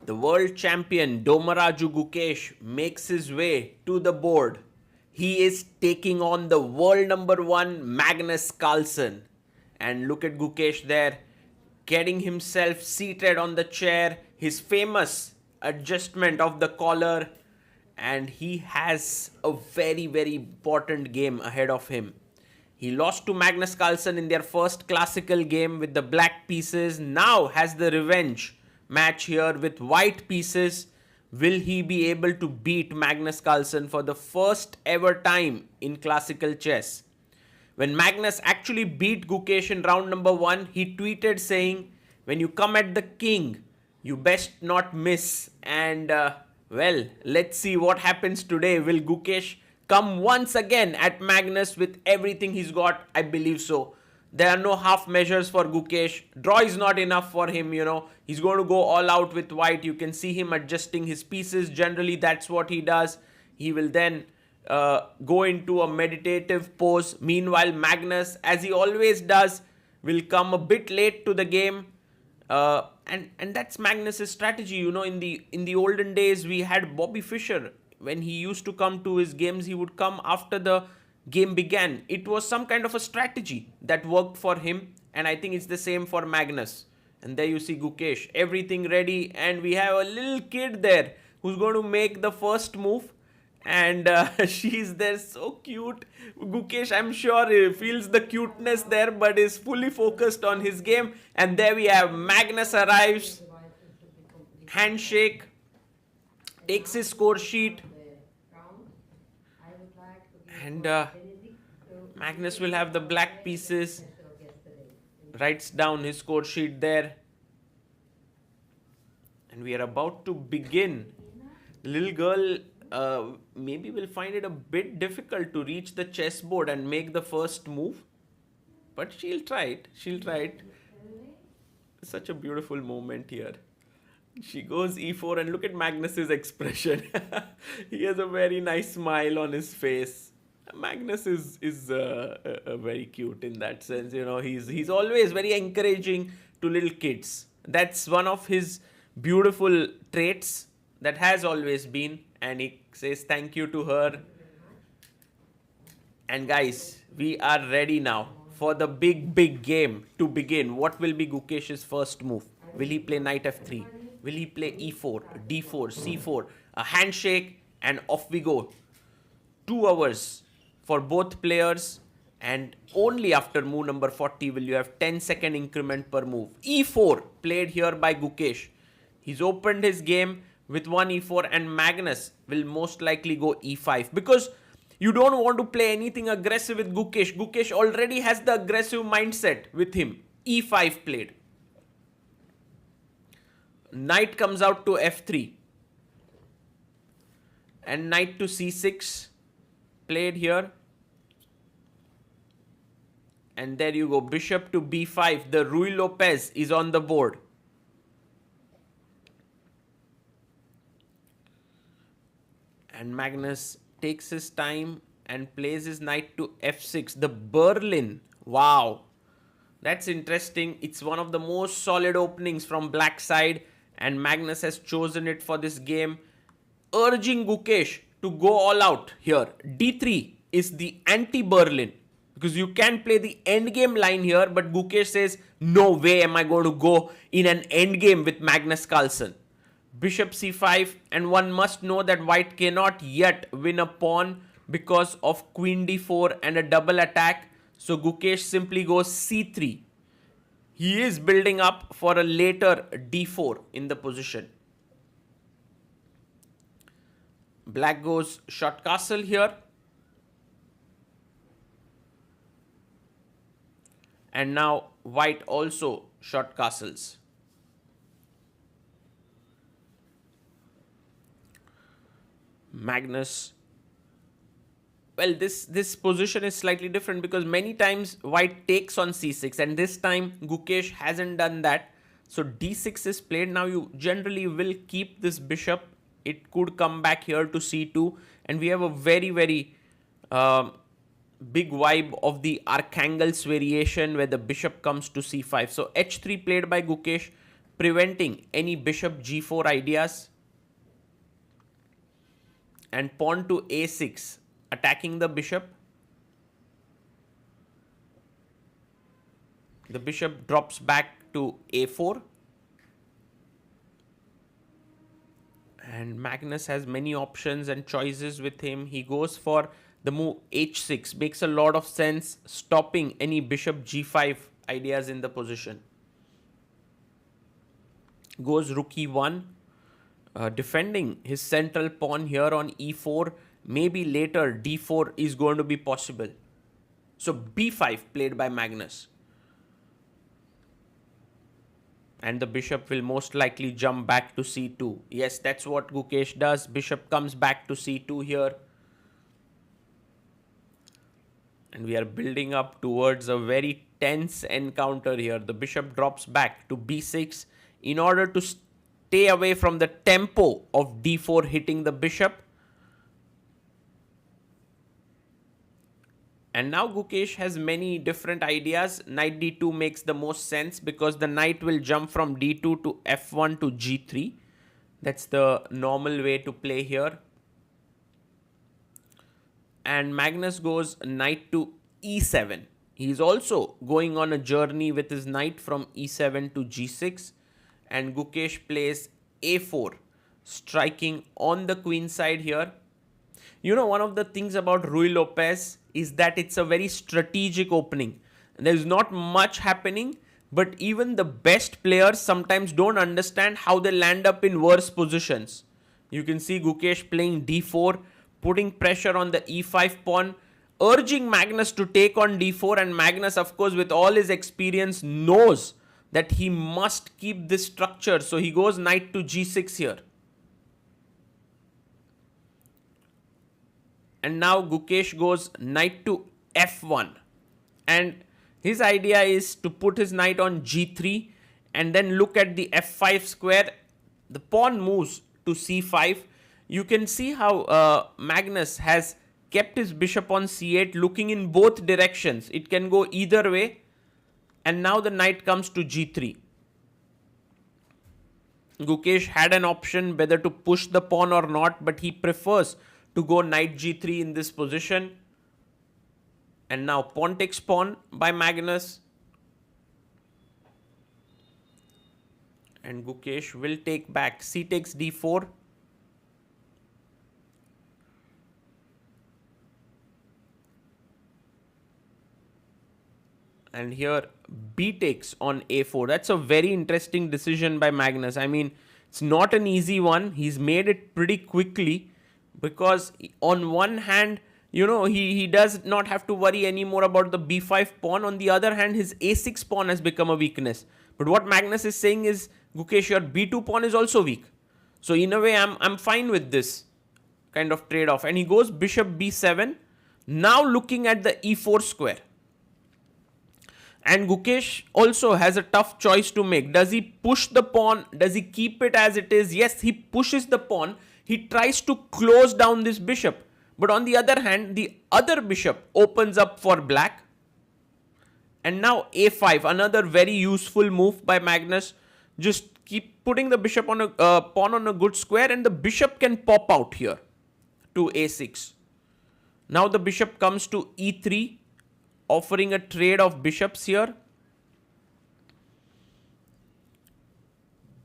The world champion Domaraju Gukesh makes his way to the board. He is taking on the world number one Magnus Carlsen. And look at Gukesh there, getting himself seated on the chair, his famous adjustment of the collar, and he has a very, very important game ahead of him. He lost to Magnus Carlsen in their first classical game with the black pieces, now has the revenge match here with white pieces. Will he be able to beat Magnus Carlsen for the first ever time in classical chess? When Magnus actually beat Gukesh in round number 1, he tweeted saying, "When you come at the king, you best not miss." And well, let's see what happens today. Will Gukesh come once again at Magnus with everything he's got? I believe so. There are no half measures for Gukesh. Draw is not enough for him, He's going to go all out with white. You can see him adjusting his pieces. Generally, that's what he does. He will then go into a meditative pose. Meanwhile, Magnus, as he always does, will come a bit late to the game. And that's Magnus's strategy. In the olden days, we had Bobby Fischer. When he used to come to his games, he would come after the game began. It was some kind of a strategy that worked for him, and I think it's the same for Magnus. And there you see Gukesh, everything ready, and we have a little kid there who's going to make the first move. And she's there, so cute. Gukesh, I'm sure, feels the cuteness there, but is fully focused on his game. And there we have Magnus arrives, handshake, takes his score sheet, and Magnus will have the black pieces, writes down his score sheet there. And we are about to begin. The little girl maybe will find it a bit difficult to reach the chessboard and make the first move. But she'll try it. Such a beautiful moment here. She goes e4, and look at Magnus's expression. He has a very nice smile on his face. Magnus is very cute in that sense. He's always very encouraging to little kids. That's one of his beautiful traits that has always been. And he says thank you to her. And guys, we are ready now for the big game to begin. What will be Gukesh's first move? Will he play knight f3? Will he play e4, d4, c4? A handshake, and off we go. 2 hours for both players, and only after move number 40 will you have 10-second increment per move. e4 played here by Gukesh. He's opened his game with one e4, and Magnus will most likely go e5, because you don't want to play anything aggressive with Gukesh. Gukesh already has the aggressive mindset with him. e5 played. Knight comes out to f3. And knight to c6 played here. And there you go. Bishop to b5. The Ruy Lopez is on the board. And Magnus takes his time and plays his knight to f6. The Berlin. Wow. That's interesting. It's one of the most solid openings from black side. And Magnus has chosen it for this game, urging Gukesh to go all out here. d3 is the anti-Berlin, because you can play the endgame line here, but Gukesh says, no way am I going to go in an endgame with Magnus Carlsen. Bishop c5, and one must know that white cannot yet win a pawn because of queen d4 and a double attack. So Gukesh simply goes c3. He is building up for a later d4 in the position. Black goes short castle here. And now white also short castles. Magnus. Well, this position is slightly different, because many times white takes on c6, and this time Gukesh hasn't done that. So d6 is played. Now you generally will keep this bishop. It could come back here to c2, and we have a very, very big vibe of the Arkhangelsk variation where the bishop comes to c5. So h3 played by Gukesh. preventing any bishop g4 ideas. And pawn to a6, attacking the bishop. The bishop drops back to a4. And Magnus has many options and choices with him. He goes for the move h6. Makes a lot of sense, stopping any bishop g5 ideas in the position. Goes rook e1, defending his central pawn here on e4. Maybe later d4 is going to be possible. So b5 played by Magnus. And the bishop will most likely jump back to c2. Yes, that's what Gukesh does. Bishop comes back to c2 here. And we are building up towards a very tense encounter here. The bishop drops back to b6 in order to stay away from the tempo of d4 hitting the bishop. And now Gukesh has many different ideas. Knight d2 makes the most sense because the knight will jump from d2 to f1 to g3. That's the normal way to play here. And Magnus goes knight to e7. He's also going on a journey with his knight from e7 to g6. And Gukesh plays a4, striking on the queen side here. You know, one of the things about Ruy Lopez is that it's a very strategic opening. There's not much happening, but even the best players sometimes don't understand how they land up in worse positions. You can see Gukesh playing d4, putting pressure on the e5 pawn, urging Magnus to take on d4, and Magnus, of course, with all his experience, knows that he must keep this structure. So he goes knight to g6 here. And now Gukesh goes knight to f1. And his idea is to put his knight on g3 and then look at the f5 square. The pawn moves to c5. You can see how Magnus has kept his bishop on c8 looking in both directions. It can go either way. And now the knight comes to g3. Gukesh had an option whether to push the pawn or not, but he prefers to go knight g3 in this position. And now pawn takes pawn by Magnus. And Gukesh will take back. C takes d4. And here b takes on a4. That's a very interesting decision by Magnus. I mean, it's not an easy one. He's made it pretty quickly. Because on one hand, you know, he does not have to worry anymore about the b5 pawn. On the other hand, his a6 pawn has become a weakness. But what Magnus is saying is, Gukesh, your b2 pawn is also weak. So in a way, I'm fine with this kind of trade-off. And he goes bishop b7. Now looking at the e4 square. And Gukesh also has a tough choice to make. Does he push the pawn? Does he keep it as it is? Yes, he pushes the pawn. He tries to close down this bishop. But on the other hand, the other bishop opens up for black. And now a5, another very useful move by Magnus. Just keep putting the bishop on a pawn on a good square, and the bishop can pop out here to a6. Now the bishop comes to e3, offering a trade of bishops here.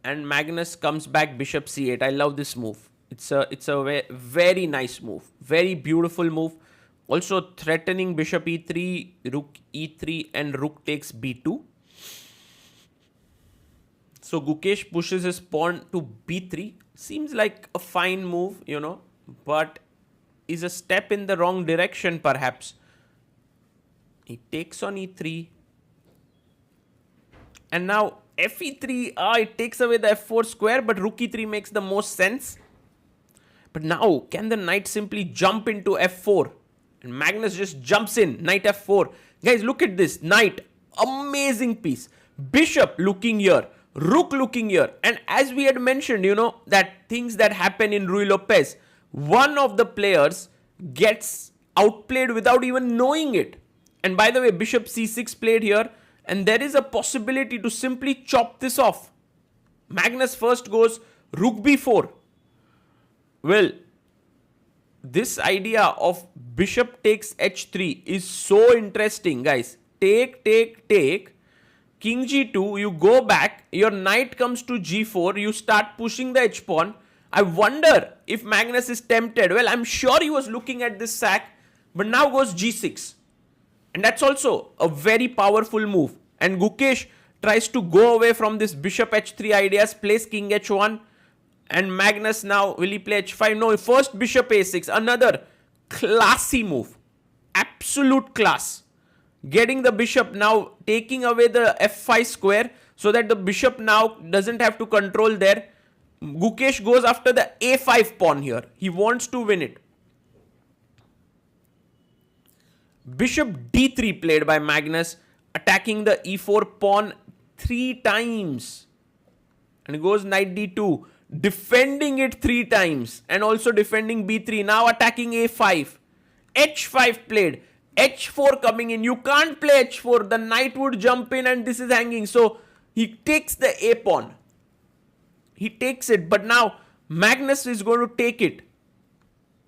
And Magnus comes back bishop c8. I love this move. It's a very nice move. Very beautiful move. Also threatening bishop e3, rook e3, and rook takes b2. So Gukesh pushes his pawn to b3. Seems like a fine move, you know, but is a step in the wrong direction perhaps. He takes on e3. And now fe3, it takes away the f4 square, but rook e3 makes the most sense. But now, can the knight simply jump into f4? And Magnus just jumps in, knight f4. Guys, look at this, knight, amazing piece. Bishop looking here, rook looking here. And as we had mentioned, you know, that things that happen in Ruy Lopez, one of the players gets outplayed without even knowing it. And by the way, bishop c6 played here. And there is a possibility to simply chop this off. Magnus first goes rook b4. Well, this idea of bishop takes h3 is so interesting, guys. Take, king g2, you go back, your knight comes to g4, you start pushing the h-pawn. I wonder if Magnus is tempted. Well, I'm sure he was looking at this sack, but now goes g6. And that's also a very powerful move. And Gukesh tries to go away from this bishop h3 ideas, plays king h1. And Magnus now, will he play h5? No, first bishop a6. Another classy move. Absolute class. Getting the bishop now, taking away the f5 square so that the bishop now doesn't have to control there. Gukesh goes after the a5 pawn here. He wants to win it. Bishop d3 played by Magnus, attacking the e4 pawn 3 times. And it goes knight d2, defending it 3 times. And also defending b3, now attacking a5. h5 played, h4 coming in. You can't play h4, the knight would jump in and this is hanging. So he takes the a pawn. He takes it, but now Magnus is going to take it.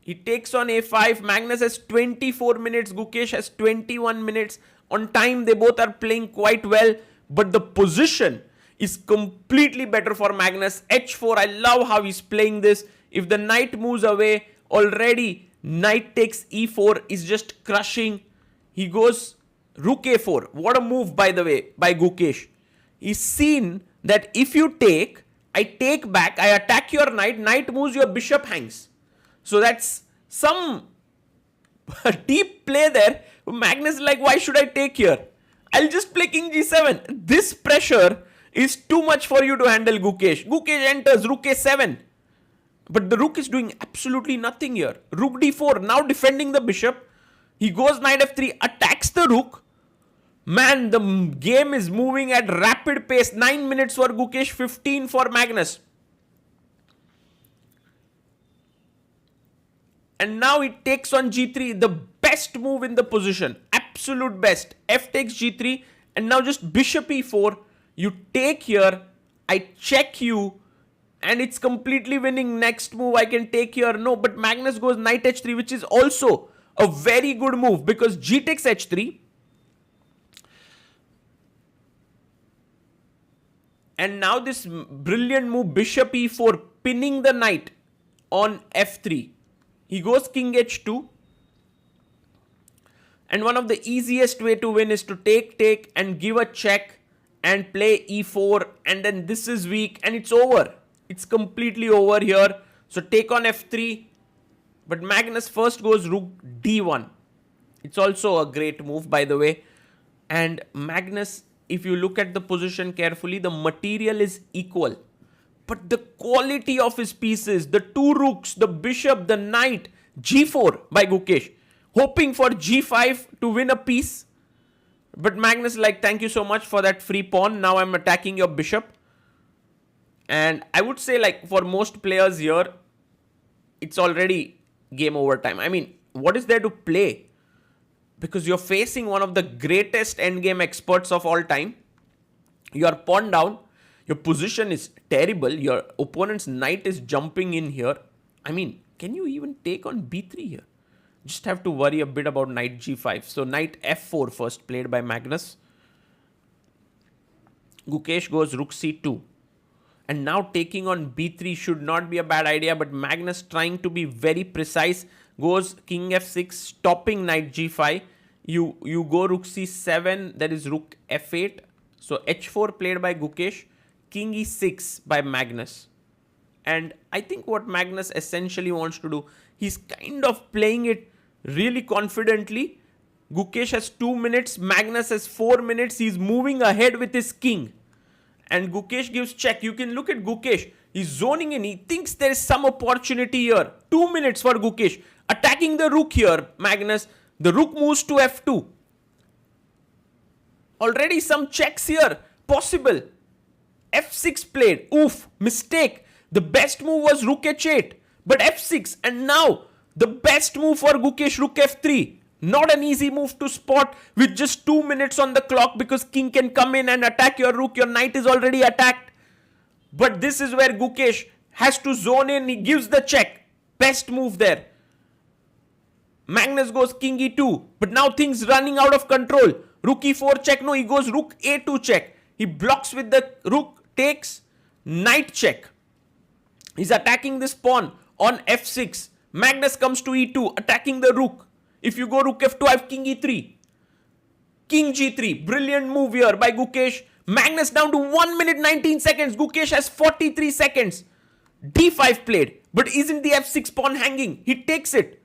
He takes on a5. Magnus has 24 minutes. Gukesh has 21 minutes. On time, they both are playing quite well. But the position is completely better for Magnus. h4, I love how he's playing this. If the knight moves away, already knight takes e4 is just crushing. He goes rook a4. What a move, by the way, by Gukesh. He's seen that if you take, I take back, I attack your knight, knight moves, your bishop hangs. So that's some deep play there. Magnus is like, why should I take here? I'll just play king g7. This pressure is too much for you to handle, Gukesh. Gukesh enters rook a7. But the rook is doing absolutely nothing here. Rook d4, now defending the bishop. He goes knight f3, attacks the rook. Man, the game is moving at rapid pace. 9 minutes for Gukesh, 15 for Magnus. And now he takes on g3, the best move in the position. Absolute best. F takes g3 and now just bishop e4. You take here, I check you and it's completely winning. Next move I can take here. No, but Magnus goes knight h3, which is also a very good move because g takes h3. And now this brilliant move, bishop e4, pinning the knight on f3. He goes king h2. And one of the easiest way to win is to take and give a check and play e4. And then this is weak and it's over. It's completely over here. So take on f3. But Magnus first goes rook d1. It's also a great move, by the way. And Magnus, if you look at the position carefully, the material is equal. But the quality of his pieces, the 2 rooks, the bishop, the knight, g4 by Gukesh, hoping for g5 to win a piece. But Magnus like, thank you so much for that free pawn. Now I'm attacking your bishop. And I would say like for most players here, it's already game over time. I mean, what is there to play? Because you're facing one of the greatest endgame experts of all time. You are pawn down. Your position is terrible. Your opponent's knight is jumping in here. I mean, can you even take on b3 here? Just have to worry a bit about knight g5. So knight f4 first played by Magnus. Gukesh goes rook c2. And now taking on b3 should not be a bad idea. But Magnus trying to be very precise. Goes king f6, stopping knight g5. You go rook c7. That is rook f8. So h4 played by Gukesh. King e6 by Magnus. And I think what Magnus essentially wants to do, he's kind of playing it really confidently. Gukesh has 2 minutes, Magnus has 4 minutes. He's moving ahead with his king. And Gukesh gives check. You can look at Gukesh. He's zoning in. He thinks there is some opportunity here. 2 minutes for Gukesh. Attacking the rook here, Magnus. The rook moves to f2. Already some checks here. Possible. f6 played. Oof, mistake. The best move was rook h8. But f6. And now the best move for Gukesh, rook f3. Not an easy move to spot with just 2 minutes on the clock because king can come in and attack your rook. Your knight is already attacked. But this is where Gukesh has to zone in. He gives the check. Best move there. Magnus goes king e2. But now things running out of control. Rook e4 check. No, he goes rook a2 check. He blocks with the rook. Takes. Knight check. He's attacking this pawn on f6. Magnus comes to e2. Attacking the rook. If you go rook f2, I have king e3. King g3. Brilliant move here by Gukesh. Magnus down to 1 minute 19 seconds. Gukesh has 43 seconds. d5 played. But isn't the f6 pawn hanging? He takes it.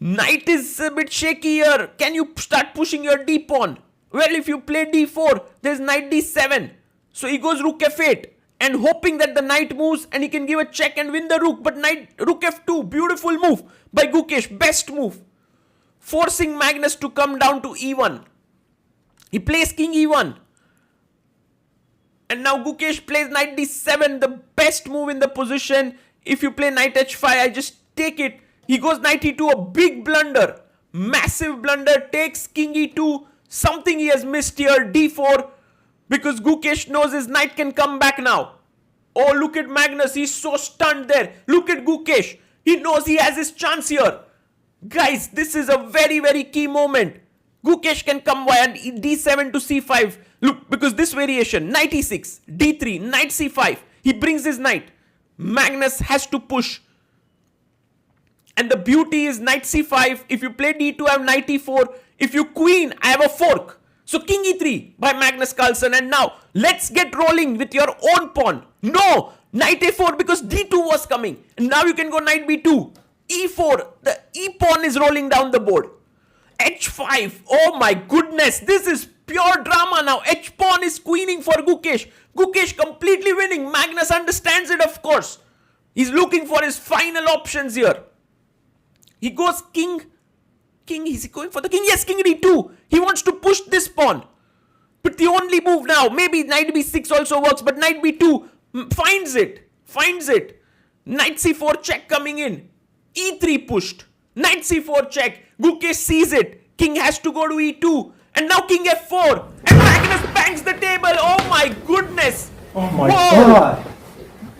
Knight is a bit shaky here. Can you start pushing your d pawn? Well, if you play d4, there's knight d7. So he goes rook f8. And hoping that the knight moves and he can give a check and win the rook. But rook f2. Beautiful move by Gukesh. Best move. Forcing Magnus to come down to e1. He plays king e1. And now Gukesh plays knight d7, the best move in the position. If you play knight h5, I just take it. He goes knight e2, a big blunder. Massive blunder, takes king e2. Something he has missed here, d4. Because Gukesh knows his knight can come back now. Oh, look at Magnus, he's so stunned there. Look at Gukesh, he knows he has his chance here. Guys, this is a very, very key moment. Gukesh can come via d7 to c5. Look, because this variation, knight e6, d3, knight c5. He brings his knight. Magnus has to push. And the beauty is knight c5. If you play d2, I have knight e4. If you queen, I have a fork. So king e3 by Magnus Carlsen. And now, let's get rolling with your own pawn. No, knight a4 because d2 was coming. And now you can go knight b2. e4, the e pawn is rolling down the board. h5, oh my goodness, this is pure drama now. H pawn is queening for Gukesh. Gukesh completely winning. Magnus understands it, of course. He's looking for his final options here. He goes king. Is he going for the king? Yes, king d2. He wants to push this pawn. But the only move now, maybe knight b6 also works, but knight b2 finds it. Knight c4 check coming in. e3 pushed. Knight c4 check. Gukesh sees it. King has to go to e2. And now king f4. And Magnus bangs the table. Oh my goodness. Oh my God.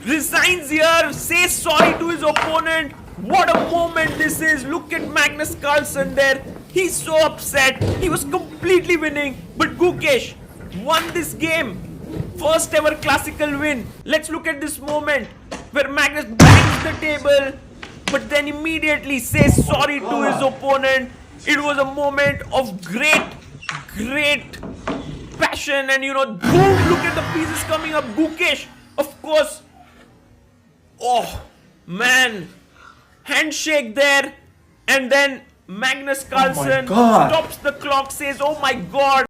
Resigns here. Says sorry to his opponent. What a moment this is. Look at Magnus Carlsen there. He's so upset. He was completely winning. But Gukesh won this game. First ever classical win. Let's look at this moment where Magnus bangs the table. But then immediately says sorry to his opponent. It was a moment of great passion. And boom, look at the pieces coming up. Gukesh, of course. Oh, man. Handshake there. And then Magnus Carlsen stops the clock, says, oh my God.